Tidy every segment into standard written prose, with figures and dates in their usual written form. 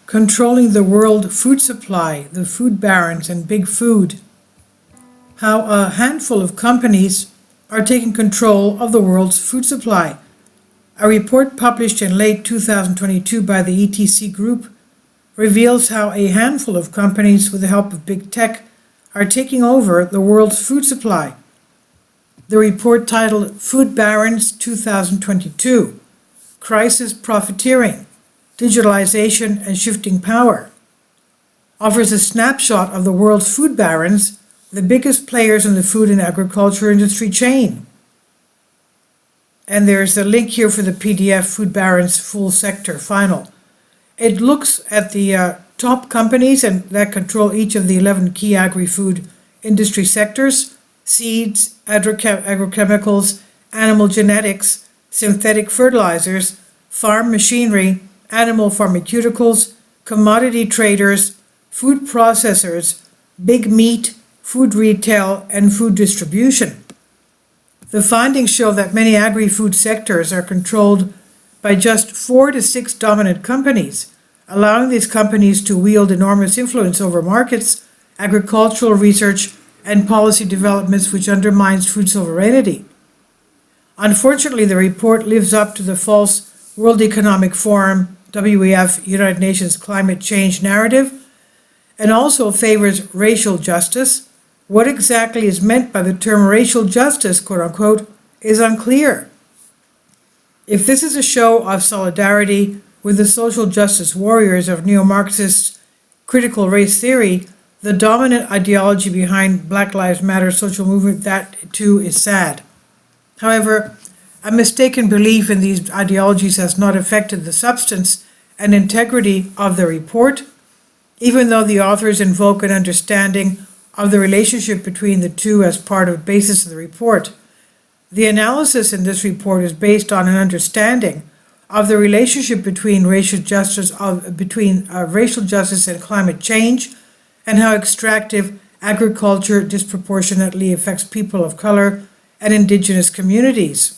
Controlling the world food supply, the food barons and big food. How a handful of companies are taking control of the world's food supply. A report published in late 2022 by the ETC Group reveals how a handful of companies, with the help of big tech, are taking over the world's food supply. The report, titled Food Barons 2022, Crisis Profiteering, Digitalization and Shifting Power, offers a snapshot of the world's food barons, the biggest players in the food and agriculture industry chain. And there's the link here for the PDF, Food Barons Full Sector Final. It looks at the top companies and that control each of the 11 key agri-food industry sectors: seeds, agrochemicals, animal genetics, synthetic fertilizers, farm machinery, animal pharmaceuticals, commodity traders, food processors, big meat, food retail, and food distribution. The findings show that many agri-food sectors are controlled by just 4 to 6 dominant companies, allowing these companies to wield enormous influence over markets, agricultural research, and policy developments, which undermines food sovereignty. Unfortunately, the report lives up to the false World Economic Forum, WEF, United Nations climate change narrative, and also favors racial justice. What exactly is meant by the term racial justice, quote unquote, is unclear. If this is a show of solidarity with the social justice warriors of neo-Marxist critical race theory, the dominant ideology behind Black Lives Matter social movement, that too is sad. However, a mistaken belief in these ideologies has not affected the substance and integrity of the report, even though the authors invoke an understanding of the relationship between the two as part of the basis of the report. The analysis in this report is based on an understanding of the relationship between racial justice and climate change, and how extractive agriculture disproportionately affects people of color and indigenous communities.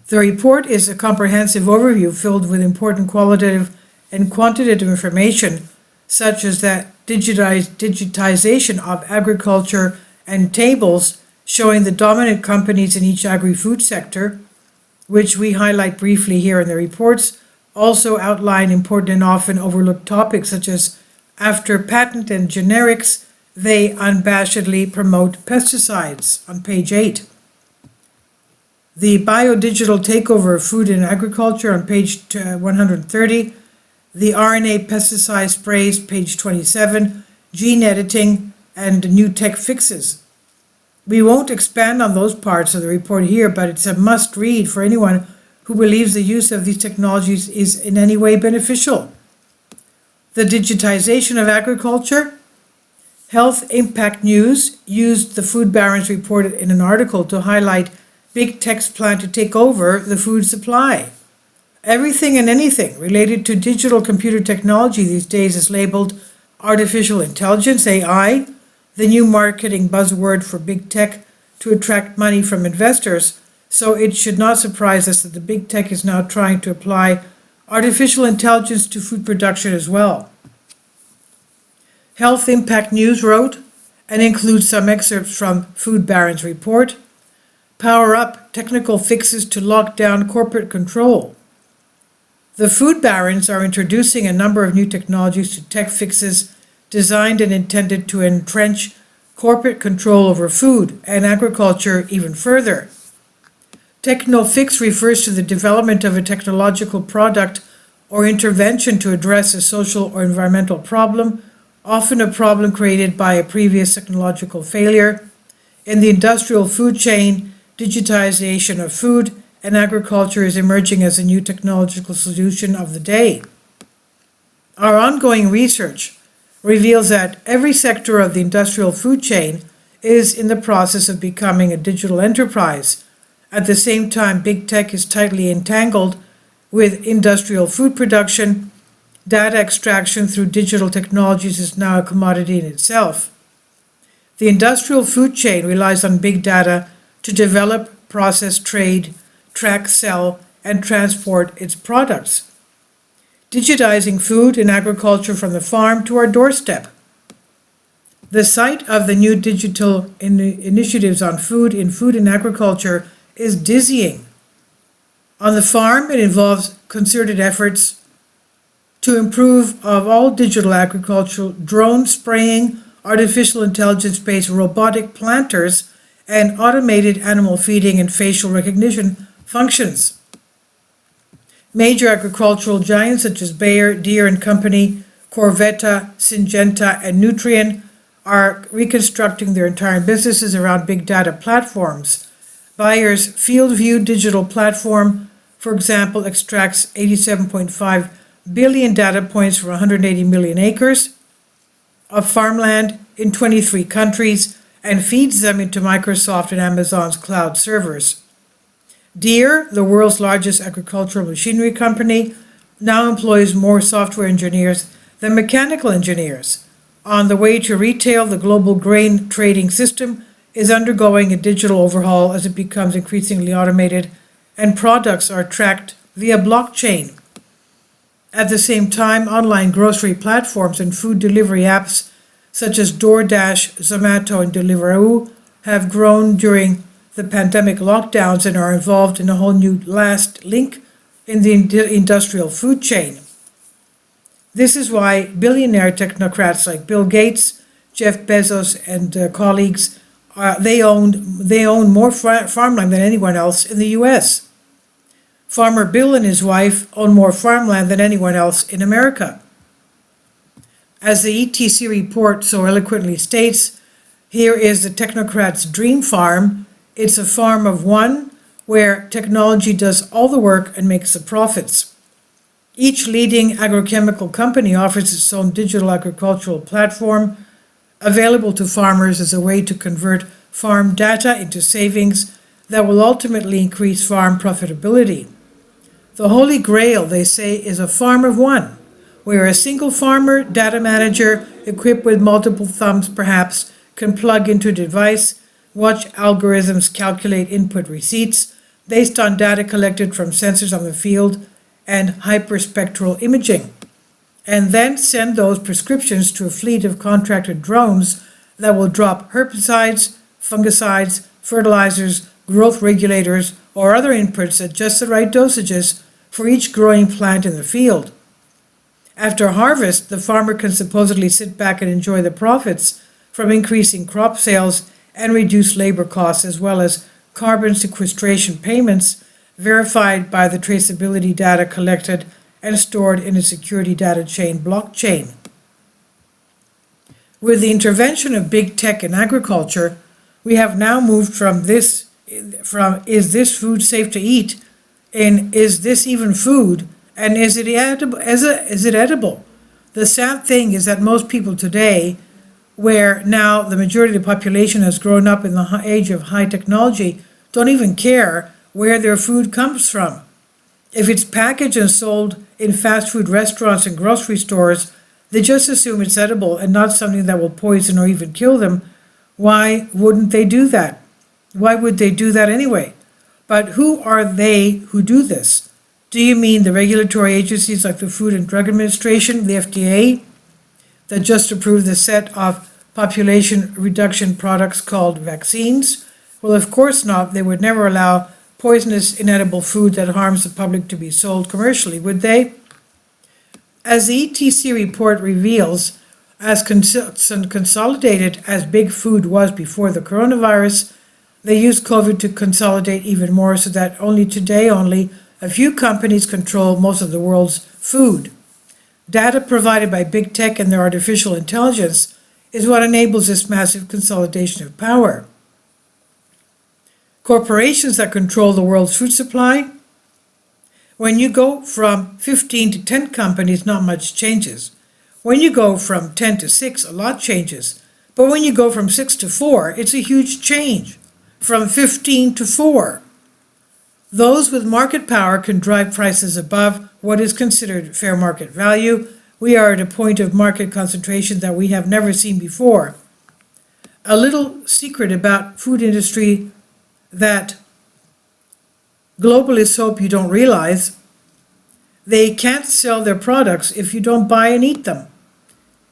The report is a comprehensive overview filled with important qualitative and quantitative information, such as that digitization of agriculture and tables showing the dominant companies in each agri-food sector, which we highlight briefly here in the reports, also outline important and often overlooked topics such as after patent and generics, they unabashedly promote pesticides on page 8. The biodigital takeover of food and agriculture on page 130, the RNA pesticide sprays, page 27, gene editing, and new tech fixes. We won't expand on those parts of the report here, but it's a must read for anyone who believes the use of these technologies is in any way beneficial. The digitization of agriculture. Health Impact News used the Food Barons report in an article to highlight big tech's plan to take over the food supply. Everything and anything related to digital computer technology these days is labeled artificial intelligence, AI, the new marketing buzzword for big tech to attract money from investors. So it should not surprise us that the big tech is now trying to apply artificial intelligence to food production as well. Health Impact News wrote, and includes some excerpts from Food Barons report, Power Up, Technical Fixes to Lock Down Corporate Control. The Food Barons are introducing a number of new technologies to tech fixes designed and intended to entrench corporate control over food and agriculture even further. Techno-fix refers to the development of a technological product or intervention to address a social or environmental problem, often a problem created by a previous technological failure. In the industrial food chain, digitization of food and agriculture is emerging as a new technological solution of the day. Our ongoing research reveals that every sector of the industrial food chain is in the process of becoming a digital enterprise. At the same time, big tech is tightly entangled with industrial food production. Data extraction through digital technologies is now a commodity in itself. The industrial food chain relies on big data to develop, process, trade, track, sell, and transport its products. digitizing food and agriculture from the farm to our doorstep. The sight of the new digital initiatives on food and agriculture is dizzying. On the farm, it involves concerted efforts to improve of all digital agricultural drone spraying, artificial intelligence-based robotic planters, and automated animal feeding and facial recognition functions. Major agricultural giants such as Bayer, Deere and Company, Corvetta, Syngenta, and Nutrien are reconstructing their entire businesses around big data platforms. Bayer's FieldView digital platform, for example, extracts 87.5 billion data points for 180 million acres of farmland in 23 countries and feeds them into Microsoft and Amazon's cloud servers. Deere, the world's largest agricultural machinery company, now employs more software engineers than mechanical engineers. On the way to retail, the global grain trading system is undergoing a digital overhaul as it becomes increasingly automated and products are tracked via blockchain. At the same time, online grocery platforms and food delivery apps such as DoorDash, Zomato, and Deliveroo have grown during the pandemic lockdowns and are involved in a whole new last link in the industrial food chain. This is why billionaire technocrats like Bill Gates, Jeff Bezos, and colleagues, they own more farmland than anyone else in the U.S. Farmer Bill and his wife own more farmland than anyone else in America. As the ETC report so eloquently states, here is the technocrat's dream farm. It's a farm of one where technology does all the work and makes the profits. Each leading agrochemical company offers its own digital agricultural platform available to farmers as a way to convert farm data into savings that will ultimately increase farm profitability. The holy grail, they say, is a farm of one, where a single farmer, data manager, equipped with multiple thumbs perhaps, can plug into a device, watch algorithms calculate input receipts based on data collected from sensors on the field and hyperspectral imaging, and then send those prescriptions to a fleet of contracted drones that will drop herbicides, fungicides, fertilizers, growth regulators, or other inputs at just the right dosages for each growing plant in the field. After harvest, the farmer can supposedly sit back and enjoy the profits from increasing crop sales and reduced labor costs, as well as carbon sequestration payments verified by the traceability data collected and stored in a security data chain blockchain. With the intervention of big tech in agriculture, we have now moved from is this food safe to eat, and is this even food, and is it edible? The sad thing is that most people today, where now the majority of the population has grown up in the age of high technology, don't even care where their food comes from. If it's packaged and sold in fast food restaurants and grocery stores, they just assume it's edible and not something that will poison or even kill them. Why wouldn't they do that? Why would they do that anyway? But who are they who do this? Do you mean the regulatory agencies like the Food and Drug Administration, the FDA, that just approved the set of population reduction products called vaccines? Well, of course not. They would never allow poisonous, inedible food that harms the public to be sold commercially, would they? As the ETC report reveals, as consolidated as big food was before the coronavirus, they used COVID to consolidate even more, so that only a few companies control most of the world's food. Data provided by big tech and their artificial intelligence is what enables this massive consolidation of power. Corporations that control the world's food supply, when you go from 15 to 10 companies, not much changes. When you go from 10 to 6, a lot changes. But when you go from 6 to 4, it's a huge change. From 15 to 4. Those with market power can drive prices above what is considered fair market value. We are at a point of market concentration that we have never seen before. A little secret about food industry that globalists hope you don't realize: They can't sell their products if you don't buy and eat them.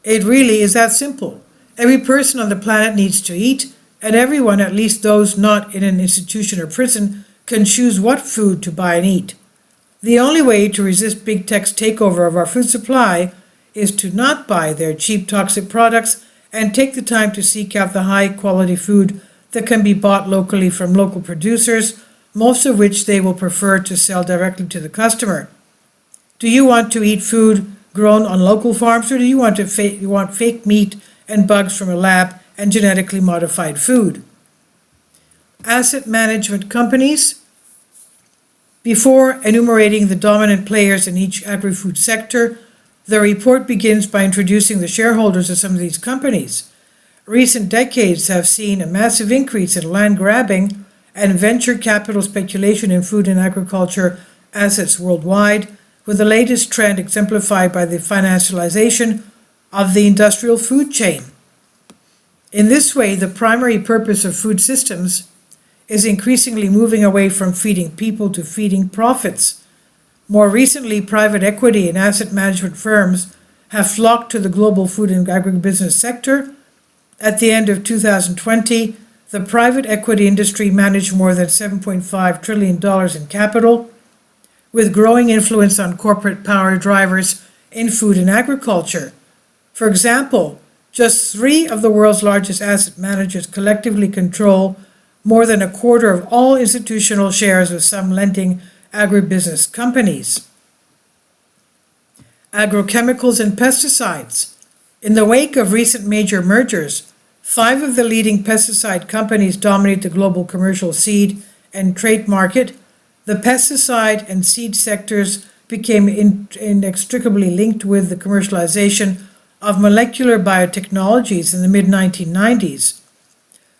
It really is that simple. Every person on the planet needs to eat, and everyone, at least those not in an institution or prison, can choose what food to buy and eat. The only way to resist big tech's takeover of our food supply is to not buy their cheap toxic products and take the time to seek out the high quality food that can be bought locally from local producers, most of which they will prefer to sell directly to the customer. Do you want to eat food grown on local farms, or do you want fake meat and bugs from a lab and genetically modified food? Asset management companies. Before enumerating the dominant players in each agri-food sector, the report begins by introducing the shareholders of some of these companies. Recent decades have seen a massive increase in land grabbing and venture capital speculation in food and agriculture assets worldwide, with the latest trend exemplified by the financialization of the industrial food chain. In this way, the primary purpose of food systems is increasingly moving away from feeding people to feeding profits. More recently, private equity and asset management firms have flocked to the global food and agribusiness sector. At the end of 2020, the private equity industry managed more than $7.5 trillion in capital, with growing influence on corporate power drivers in food and agriculture. For example, just 3 of the world's largest asset managers collectively control more than a quarter of all institutional shares of some lending agribusiness companies. Agrochemicals and pesticides. In the wake of recent major mergers, 5 of the leading pesticide companies dominate the global commercial seed and trait market. The pesticide and seed sectors became inextricably linked with the commercialization of molecular biotechnologies in the mid-1990s.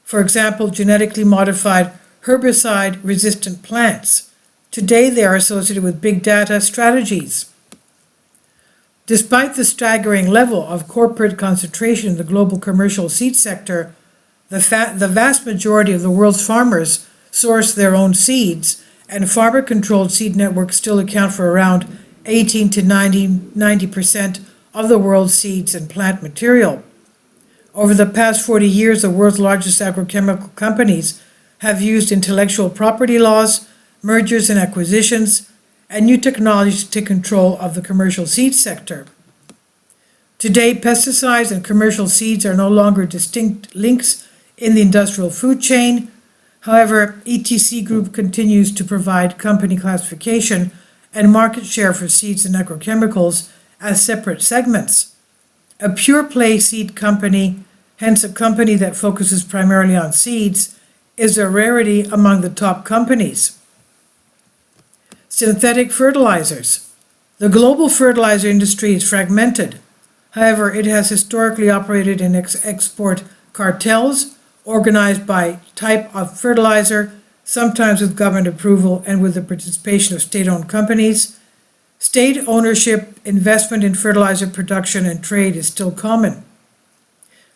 For example, genetically modified herbicide-resistant plants. Today they are associated with big data strategies. Despite the staggering level of corporate concentration in the global commercial seed sector, the vast majority of the world's farmers source their own seeds, and farmer-controlled seed networks still account for around 18 to 90% of the world's seeds and plant material. Over the past 40 years, the world's largest agrochemical companies have used intellectual property laws, mergers and acquisitions, and new technologies to take control of the commercial seed sector. Today, pesticides and commercial seeds are no longer distinct links in the industrial food chain. However, ETC Group continues to provide company classification and market share for seeds and agrochemicals as separate segments. A pure-play seed company, hence a company that focuses primarily on seeds, is a rarity among the top companies. Synthetic fertilizers. The global fertilizer industry is fragmented. However, it has historically operated in export cartels organized by type of fertilizer, sometimes with government approval and with the participation of state-owned companies. State ownership, investment in fertilizer production and trade is still common.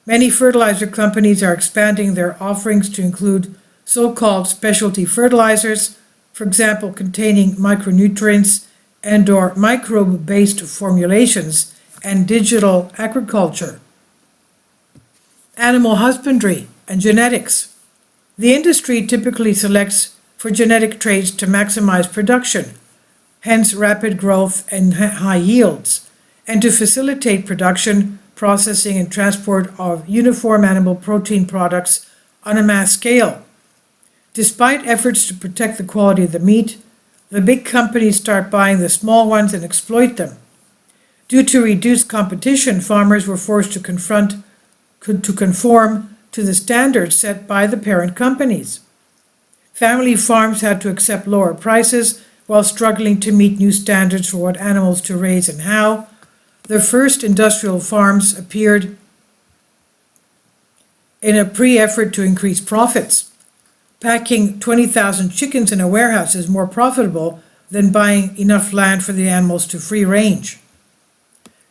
Many fertilizer companies are expanding their offerings to include so-called specialty fertilizers, for example, containing micronutrients and/or microbe-based formulations, and digital agriculture. Animal husbandry and genetics. The industry typically selects for genetic traits to maximize production, hence rapid growth and high yields, and to facilitate production, processing, and transport of uniform animal protein products on a mass scale. Despite efforts to protect the quality of the meat, the big companies start buying the small ones and exploit them. Due to reduced competition, farmers were forced to conform to the standards set by the parent companies. Family farms had to accept lower prices while struggling to meet new standards for what animals to raise and how. The first industrial farms appeared in a pre-effort to increase profits. Packing 20,000 chickens in a warehouse is more profitable than buying enough land for the animals to free range.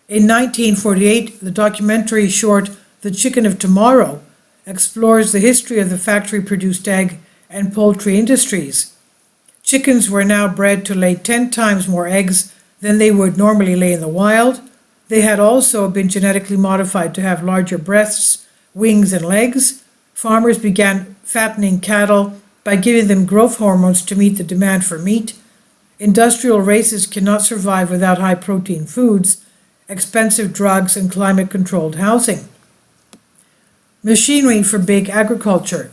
In 1948, the documentary short The Chicken of Tomorrow explores the history of the factory-produced egg and poultry industries. Chickens were now bred to lay 10 times more eggs than they would normally lay in the wild. They had also been genetically modified to have larger breasts, wings, and legs. Farmers began fattening cattle by giving them growth hormones to meet the demand for meat. Industrial races cannot survive without high-protein foods, expensive drugs, and climate-controlled housing. Machinery for big agriculture.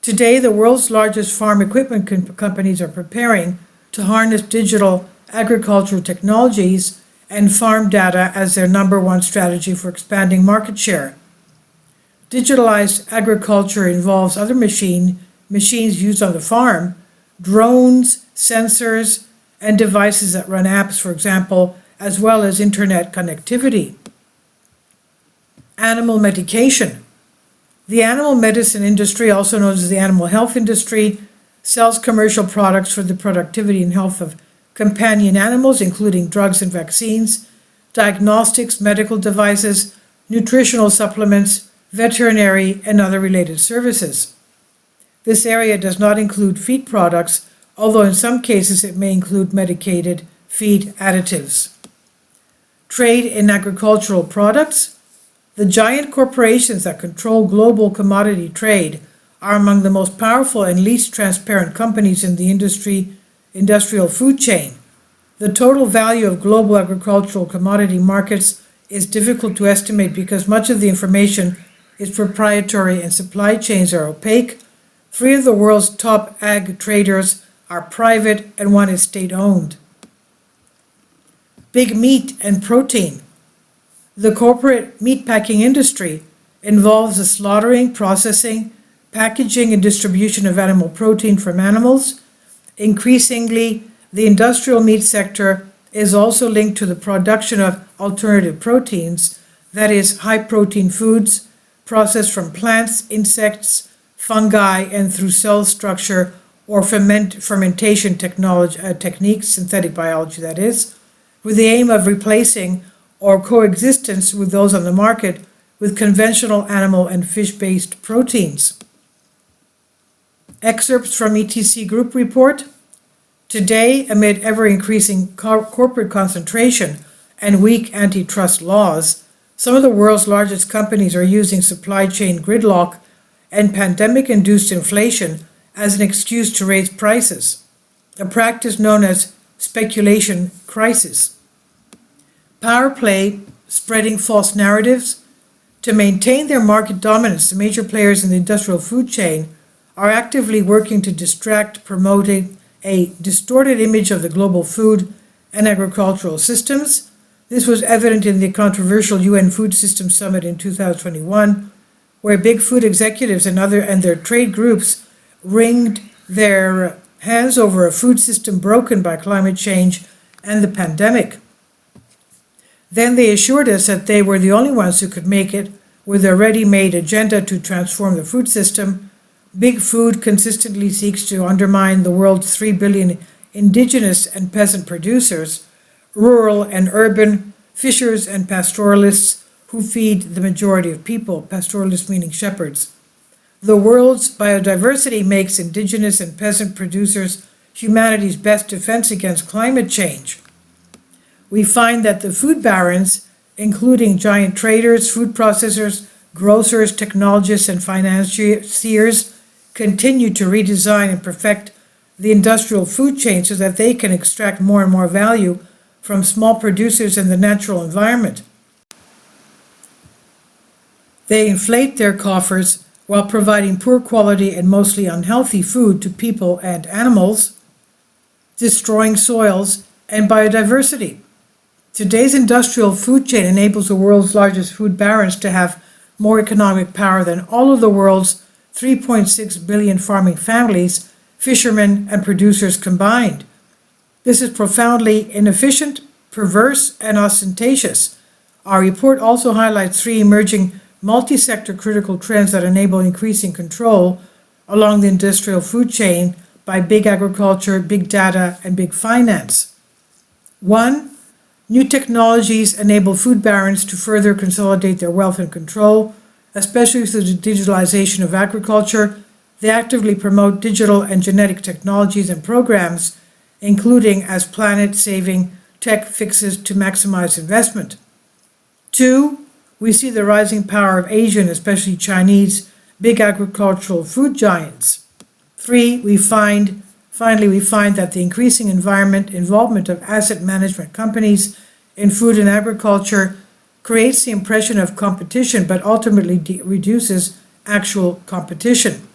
Today, the world's largest farm equipment companies are preparing to harness digital agricultural technologies and farm data as their number one strategy for expanding market share. Digitalized agriculture involves other machines used on the farm, drones, sensors, and devices that run apps, for example, as well as internet connectivity. Animal medication. The animal medicine industry, also known as the animal health industry, sells commercial products for the productivity and health of companion animals, including drugs and vaccines, diagnostics, medical devices, nutritional supplements, veterinary, and other related services. This area does not include feed products, although in some cases it may include medicated feed additives. Trade in agricultural products. The giant corporations that control global commodity trade are among the most powerful and least transparent companies in the industrial food chain. The total value of global agricultural commodity markets is difficult to estimate because much of the information is proprietary and supply chains are opaque. 3 of the world's top ag traders are private and 1 is state-owned. Big meat and protein. The corporate meatpacking industry involves the slaughtering, processing, packaging, and distribution of animal protein from animals. Increasingly, the industrial meat sector is also linked to the production of alternative proteins, that is, high-protein foods processed from plants, insects, fungi, and through cell structure or fermentation techniques, synthetic biology that is, with the aim of replacing or coexistence with those on the market with conventional animal and fish-based proteins. Excerpts from ETC Group report. Today, amid ever-increasing corporate concentration and weak antitrust laws, some of the world's largest companies are using supply chain gridlock and pandemic-induced inflation as an excuse to raise prices, a practice known as speculation crisis. Power play, spreading false narratives. To maintain their market dominance, the major players in the industrial food chain are actively working to distract, promoting a distorted image of the global food and agricultural systems. This was evident in the controversial UN Food Systems Summit in 2021, where big food executives and their trade groups wringed their hands over a food system broken by climate change and the pandemic. Then they assured us that they were the only ones who could make it with their ready-made agenda to transform the food system. Big food consistently seeks to undermine the world's 3 billion indigenous and peasant producers, rural and urban, fishers and pastoralists who feed the majority of people, pastoralists meaning shepherds. The world's biodiversity makes indigenous and peasant producers humanity's best defense against climate change. We find that the food barons, including giant traders, food processors, grocers, technologists, and financiers, continue to redesign and perfect the industrial food chain so that they can extract more and more value from small producers in the natural environment. They inflate their coffers while providing poor quality and mostly unhealthy food to people and animals, destroying soils and biodiversity. Today's industrial food chain enables the world's largest food barons to have more economic power than all of the world's 3.6 billion farming families, fishermen, and producers combined. This is profoundly inefficient, perverse, and ostentatious. Our report also highlights 3 emerging multi-sector critical trends that enable increasing control along the industrial food chain by big agriculture, big data, and big finance. 1. New technologies enable food barons to further consolidate their wealth and control, especially through the digitalization of agriculture. They actively promote digital and genetic technologies and programs, including as planet-saving tech fixes to maximize investment. 2, we see the rising power of Asian, especially Chinese, big agricultural food giants. 3, finally we find that the increasing involvement of asset management companies in food and agriculture creates the impression of competition, but ultimately reduces actual competition.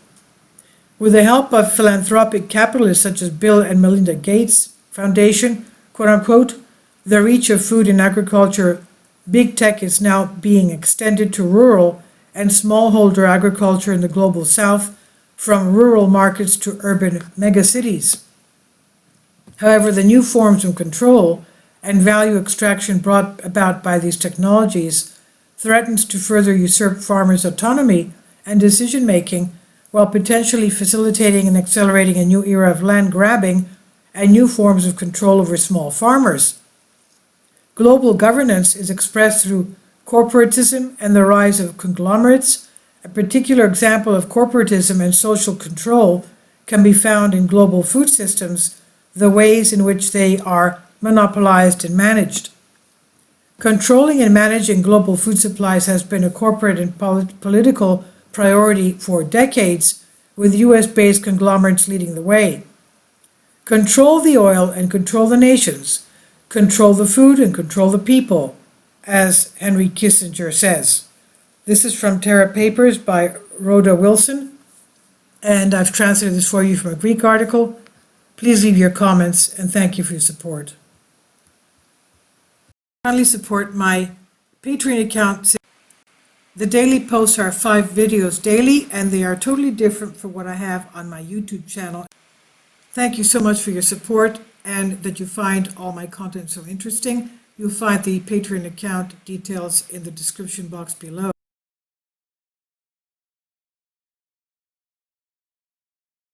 With the help of philanthropic capitalists such as Bill and Melinda Gates Foundation, quote unquote, the reach of food and agriculture, big tech is now being extended to rural and smallholder agriculture in the global south, from rural markets to urban megacities. However, the new forms of control and value extraction brought about by these technologies threatens to further usurp farmers' autonomy and decision-making, while potentially facilitating and accelerating a new era of land grabbing and new forms of control over small farmers. Global governance is expressed through corporatism and the rise of conglomerates. A particular example of corporatism and social control can be found in global food systems, the ways in which they are monopolized and managed. Controlling and managing global food supplies has been a corporate and political priority for decades, with US-based conglomerates leading the way. Control the oil and control the nations. Control the food and control the people, as Henry Kissinger says. This is from Terra Papers by Rhoda Wilson, and I've translated this for you from a Greek article. Please leave your comments, and thank you for your support. Kindly support my Patreon account. The daily posts are 5 videos daily, and they are totally different from what I have on my YouTube channel. Thank you so much for your support and that you find all my content so interesting. You'll find the Patreon account details in the description box below.